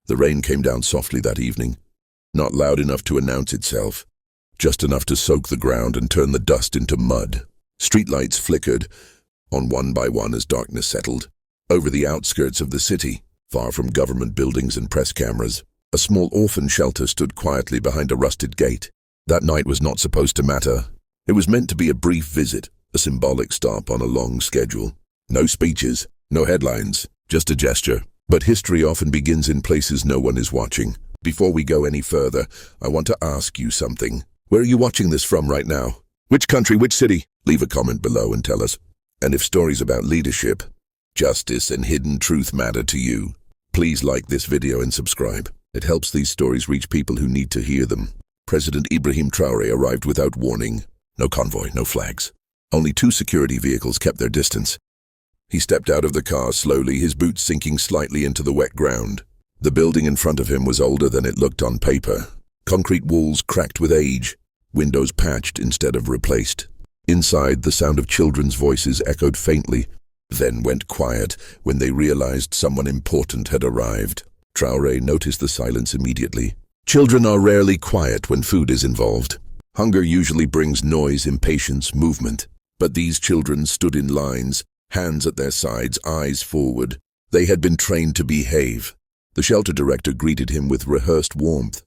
The rain came down softly that evening, not loud enough to announce itself, just enough to soak the ground and turn the dust into mud. Streetlights flickered on one by one as darkness settled. Over the outskirts of the city, far from government buildings and press cameras, a small orphan shelter stood quietly behind a rusted gate. That night was not supposed to matter. It was meant to be a brief visit, a symbolic stop on a long schedule. No speeches, no headlines, just a gesture. But history often begins in places no one is watching. Before we go any further, I want to ask you something. Where are you watching this from right now? Which country, which city? Leave a comment below and tell us. And if stories about leadership, justice, and hidden truth matter to you, please like this video and subscribe. It helps these stories reach people who need to hear them. President Ibrahim Traore arrived without warning. No convoy, no flags. Only 2 security vehicles kept their distance. He stepped out of the car slowly, his boots sinking slightly into the wet ground. The building in front of him was older than it looked on paper. Concrete walls cracked with age, windows patched instead of replaced. Inside, the sound of children's voices echoed faintly, then went quiet when they realized someone important had arrived. Traore noticed the silence immediately. Children are rarely quiet when food is involved. Hunger usually brings noise, impatience, movement. But these children stood in lines, hands at their sides, eyes forward. They had been trained to behave. The shelter director greeted him with rehearsed warmth.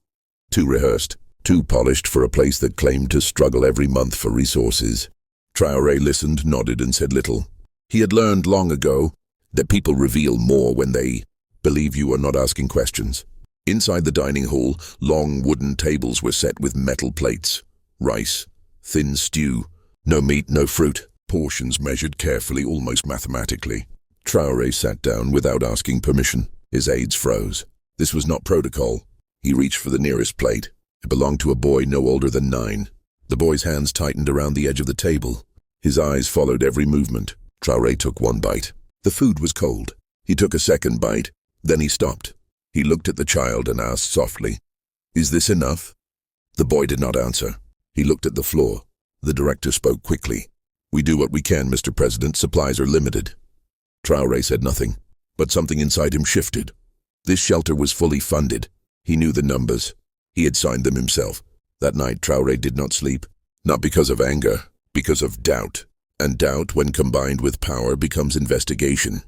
Too rehearsed, too polished for a place that claimed to struggle every month for resources. Traore listened, nodded, and said little. He had learned long ago that people reveal more when they believe you are not asking questions. Inside the dining hall, long wooden tables were set with metal plates. Rice, thin stew, no meat, no fruit. Portions measured carefully, almost mathematically. Traore sat down without asking permission. His aides froze. This was not protocol. He reached for the nearest plate. It belonged to a boy no older than 9. The boy's hands tightened around the edge of the table. His eyes followed every movement. Traore took 1 bite. The food was cold. He took a second bite. Then he stopped. He looked at the child and asked softly, "Is this enough?" The boy did not answer. He looked at the floor. The director spoke quickly. "We do what we can, Mr. President. Supplies are limited." Traore said nothing, but something inside him shifted. This shelter was fully funded. He knew the numbers. He had signed them himself. That night, Traore did not sleep, not because of anger, because of doubt. And doubt, when combined with power, becomes investigation.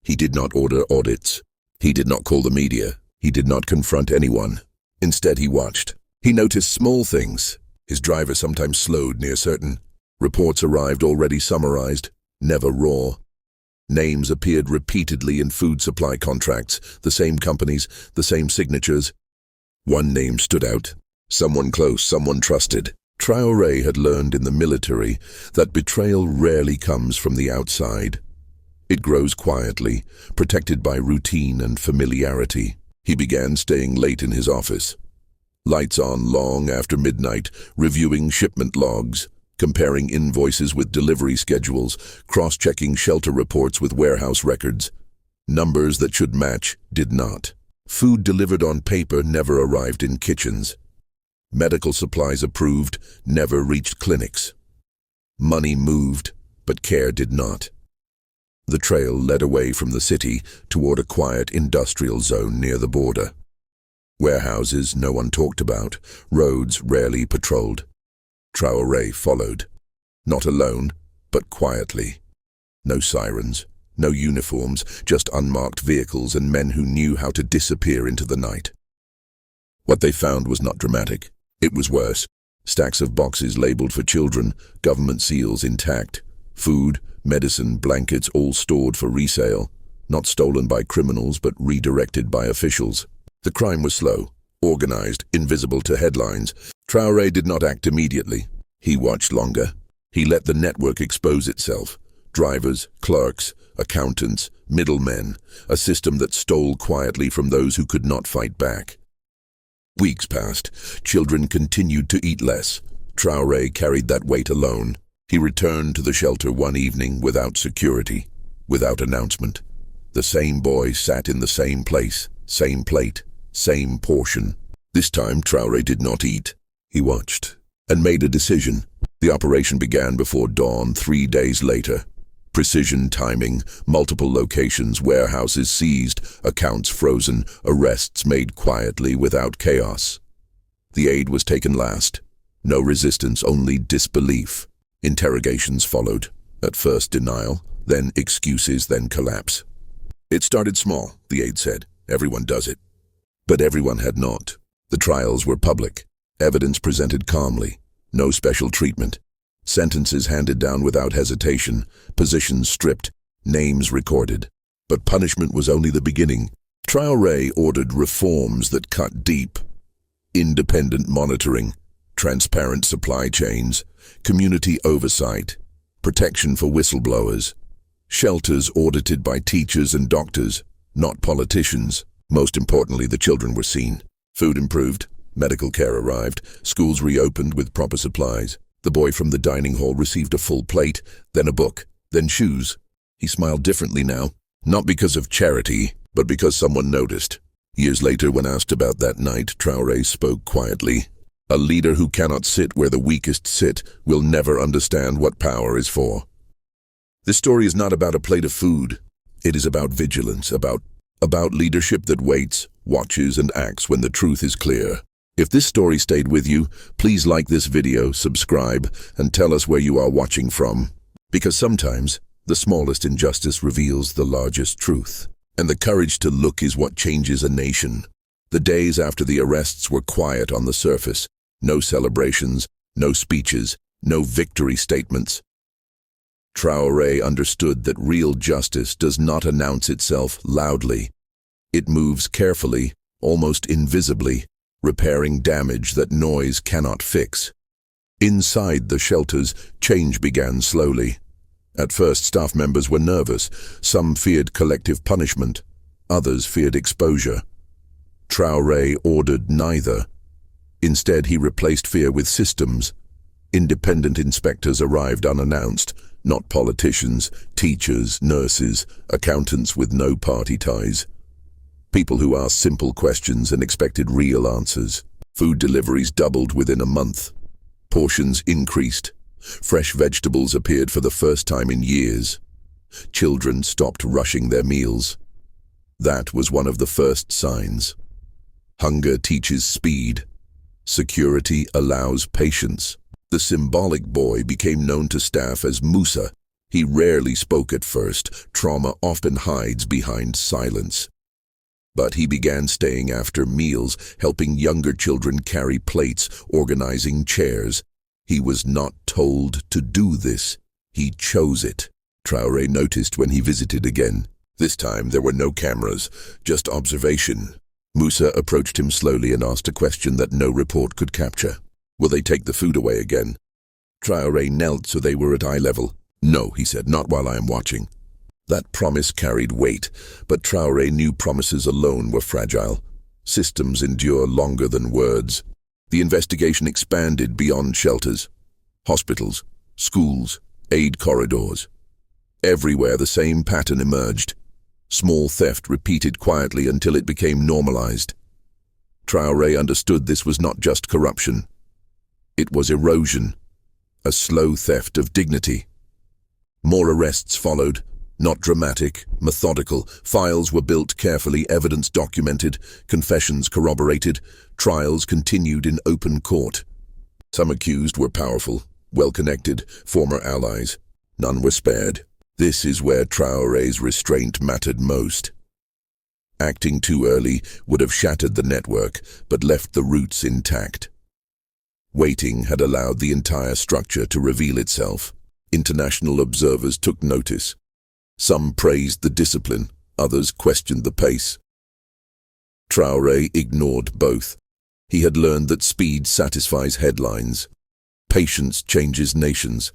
He did not order audits. He did not call the media. He did not confront anyone. Instead, he watched. He noticed small things. His driver sometimes slowed near certain. Reports arrived already summarized, never raw. Names appeared repeatedly in food supply contracts, the same companies, the same signatures. One name stood out. Someone close, someone trusted. Traore had learned in the military that betrayal rarely comes from the outside. It grows quietly, protected by routine and familiarity. He began staying late in his office. Lights on long after midnight, reviewing shipment logs, comparing invoices with delivery schedules, cross-checking shelter reports with warehouse records. Numbers that should match did not. Food delivered on paper never arrived in kitchens. Medical supplies approved never reached clinics. Money moved, but care did not. The trail led away from the city toward a quiet industrial zone near the border. Warehouses no one talked about, roads rarely patrolled. Traore followed, not alone, but quietly. No sirens, no uniforms, just unmarked vehicles and men who knew how to disappear into the night. What they found was not dramatic. It was worse. Stacks of boxes labeled for children, government seals intact, food, medicine, blankets all stored for resale, not stolen by criminals but redirected by officials. The crime was slow, organized, invisible to headlines. Traore did not act immediately. He watched longer. He let the network expose itself. Drivers, clerks, accountants, middlemen, a system that stole quietly from those who could not fight back. Weeks passed. Children continued to eat less. Traore carried that weight alone. He returned to the shelter one evening without security, without announcement. The same boy sat in the same place, same plate, same portion. This time Traore did not eat. He watched and made a decision. The operation began before dawn 3 days later. Precision timing, multiple locations, warehouses seized, accounts frozen, arrests made quietly without chaos. The aid was taken last. No resistance, only disbelief. Interrogations followed. At first denial, then excuses, then collapse. It started small, the aide said. Everyone does it. But everyone had not. The trials were public. Evidence presented calmly. No special treatment. Sentences handed down without hesitation. Positions stripped. Names recorded. But punishment was only the beginning. Traore ordered reforms that cut deep. Independent monitoring. Transparent supply chains. Community oversight. Protection for whistleblowers. Shelters audited by teachers and doctors, not politicians. Most importantly, the children were seen. Food improved. Medical care arrived. Schools reopened with proper supplies. The boy from the dining hall received a full plate, then a book, then shoes. He smiled differently now, not because of charity, but because someone noticed. Years later, when asked about that night, Traore spoke quietly. A leader who cannot sit where the weakest sit will never understand what power is for. This story is not about a plate of food. It is about vigilance, about leadership that waits, watches, and acts when the truth is clear. If this story stayed with you, please like this video, subscribe, and tell us where you are watching from. Because sometimes, the smallest injustice reveals the largest truth. And the courage to look is what changes a nation. The days after the arrests were quiet on the surface. No celebrations, no speeches, no victory statements. Traore understood that real justice does not announce itself loudly. It moves carefully, almost invisibly, repairing damage that noise cannot fix. Inside the shelters, change began slowly. At first, staff members were nervous. Some feared collective punishment. Others feared exposure. Traore ordered neither. Instead, he replaced fear with systems. Independent inspectors arrived unannounced, not politicians, teachers, nurses, accountants with no party ties. People who asked simple questions and expected real answers. Food deliveries doubled within a month. Portions increased. Fresh vegetables appeared for the first time in years. Children stopped rushing their meals. That was one of the first signs. Hunger teaches speed. Security allows patience. The symbolic boy became known to staff as Musa. He rarely spoke at first. Trauma often hides behind silence. But he began staying after meals, helping younger children carry plates, organizing chairs. He was not told to do this. He chose it. Traore noticed when he visited again. This time there were no cameras, just observation. Musa approached him slowly and asked a question that no report could capture. Will they take the food away again? Traore knelt so they were at eye level. No, he said, not while I am watching. That promise carried weight, but Traore knew promises alone were fragile. Systems endure longer than words. The investigation expanded beyond shelters. Hospitals, schools, aid corridors. Everywhere the same pattern emerged. Small theft repeated quietly until it became normalized. Traore understood this was not just corruption. It was erosion, a slow theft of dignity. More arrests followed. Not dramatic, methodical. Files were built carefully, evidence documented, confessions corroborated, trials continued in open court. Some accused were powerful, well-connected, former allies. None were spared. This is where Traore's restraint mattered most. Acting too early would have shattered the network, but left the roots intact. Waiting had allowed the entire structure to reveal itself. International observers took notice. Some praised the discipline, others questioned the pace. Traore ignored both. He had learned that speed satisfies headlines. Patience changes nations.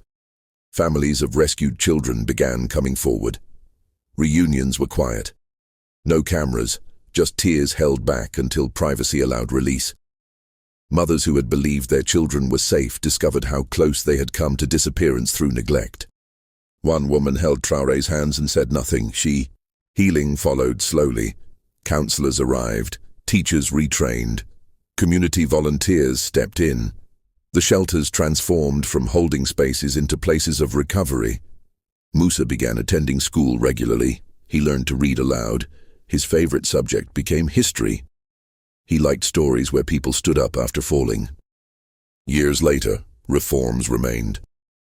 Families of rescued children began coming forward. Reunions were quiet. No cameras, just tears held back until privacy allowed release. Mothers who had believed their children were safe discovered how close they had come to disappearance through neglect. One woman held Traore's hands and said nothing. Healing followed slowly. Counselors arrived, teachers retrained, community volunteers stepped in. The shelters transformed from holding spaces into places of recovery. Musa began attending school regularly. He learned to read aloud. His favorite subject became history. He liked stories where people stood up after falling. Years later, reforms remained.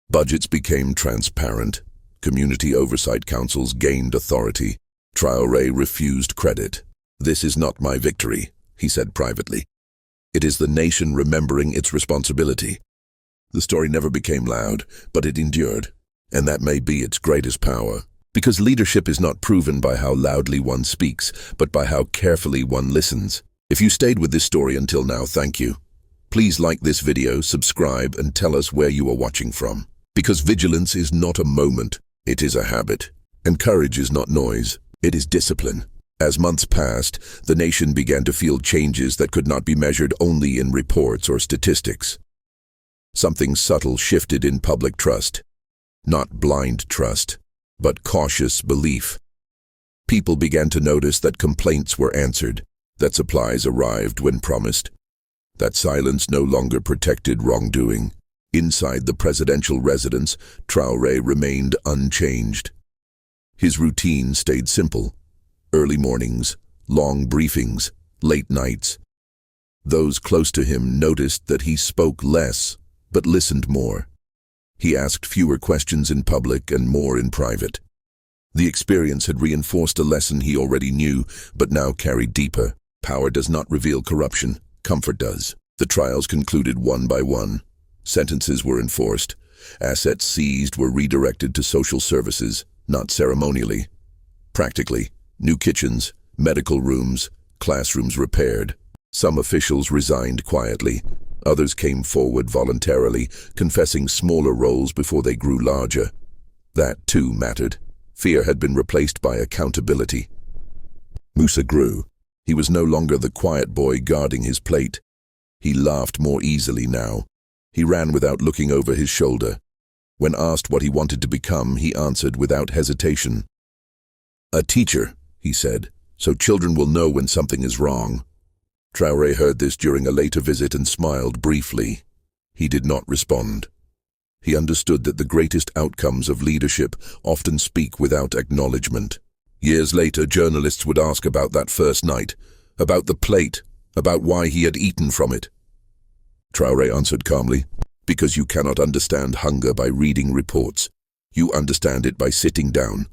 Budgets became transparent. Community oversight councils gained authority. Traore refused credit. "This is not my victory," he said privately. "It is the nation remembering its responsibility." The story never became loud, but it endured, and that may be its greatest power. Because leadership is not proven by how loudly one speaks, but by how carefully one listens. If you stayed with this story until now, thank you. Please like this video, subscribe, and tell us where you are watching from. Because vigilance is not a moment, it is a habit. And courage is not noise, it is discipline. As months passed, the nation began to feel changes that could not be measured only in reports or statistics. Something subtle shifted in public trust. Not blind trust, but cautious belief. People began to notice that complaints were answered, that supplies arrived when promised, that silence no longer protected wrongdoing. Inside the presidential residence, Traore remained unchanged. His routine stayed simple. Early mornings, long briefings, late nights. Those close to him noticed that he spoke less, but listened more. He asked fewer questions in public and more in private. The experience had reinforced a lesson he already knew, but now carried deeper. Power does not reveal corruption, comfort does. The trials concluded one by one. Sentences were enforced. Assets seized were redirected to social services, not ceremonially. Practically, new kitchens, medical rooms, classrooms repaired. Some officials resigned quietly. Others came forward voluntarily, confessing smaller roles before they grew larger. That, too, mattered. Fear had been replaced by accountability. Musa grew. He was no longer the quiet boy guarding his plate. He laughed more easily now. He ran without looking over his shoulder. When asked what he wanted to become, he answered without hesitation. "A teacher," he said, "so children will know when something is wrong." Traore heard this during a later visit and smiled briefly. He did not respond. He understood that the greatest outcomes of leadership often speak without acknowledgement. Years later, journalists would ask about that first night, about the plate, about why he had eaten from it. Traore answered calmly, "Because you cannot understand hunger by reading reports. You understand it by sitting down."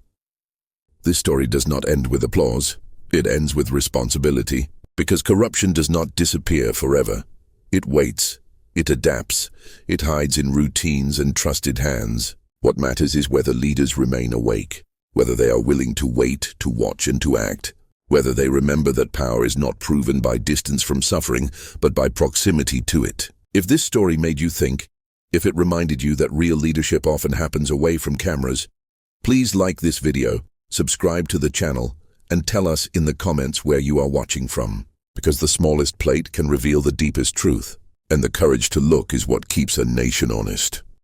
This story does not end with applause. It ends with responsibility. Because corruption does not disappear forever. It waits. It adapts. It hides in routines and trusted hands. What matters is whether leaders remain awake, whether they are willing to wait, to watch, and to act, whether they remember that power is not proven by distance from suffering, but by proximity to it. If this story made you think, if it reminded you that real leadership often happens away from cameras, please like this video, subscribe to the channel, and tell us in the comments where you are watching from. Because the smallest plate can reveal the deepest truth, and the courage to look is what keeps a nation honest.